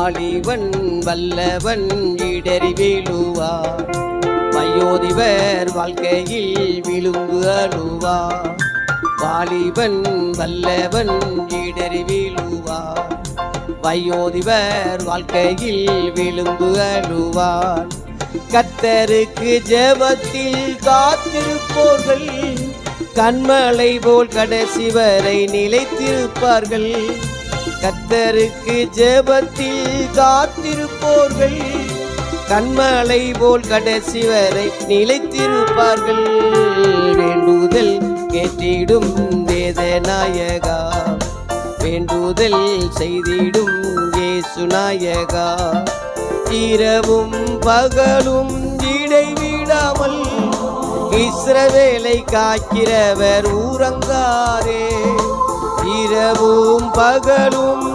வாலிபன் வல்லவன் இடறி வீழுவார், வயோதிபர் வாழ்க்கையில் விழுந்து அழுவார். வாலிபன் வல்லவன் இடறி வீழுவார், வயோதிபர் வாழ்க்கையில் விழுந்து அழுவார். கர்த்தருக்கு ஜெபத்தில் காத்திருப்போர்கள் கண்மலை போல் கடைசி வரை நிலைத்திருப்பார்கள். கர்த்தருக்கு ஜெபத்தில் காத்திருப்போர்கள் கண்மலை போல் கடைசி வரை நிலைத்திருப்பார்கள். வேண்டுதல் கேட்டிடும் வேதநாயகா, வேண்டுதல் செய்திடும் இயேசு நாயகா. இரவும் பகலும் இடைவிடாமல் இஸ்ரவேலை காக்கிறவர் ஊரங்காரே. இரவும் பகலும்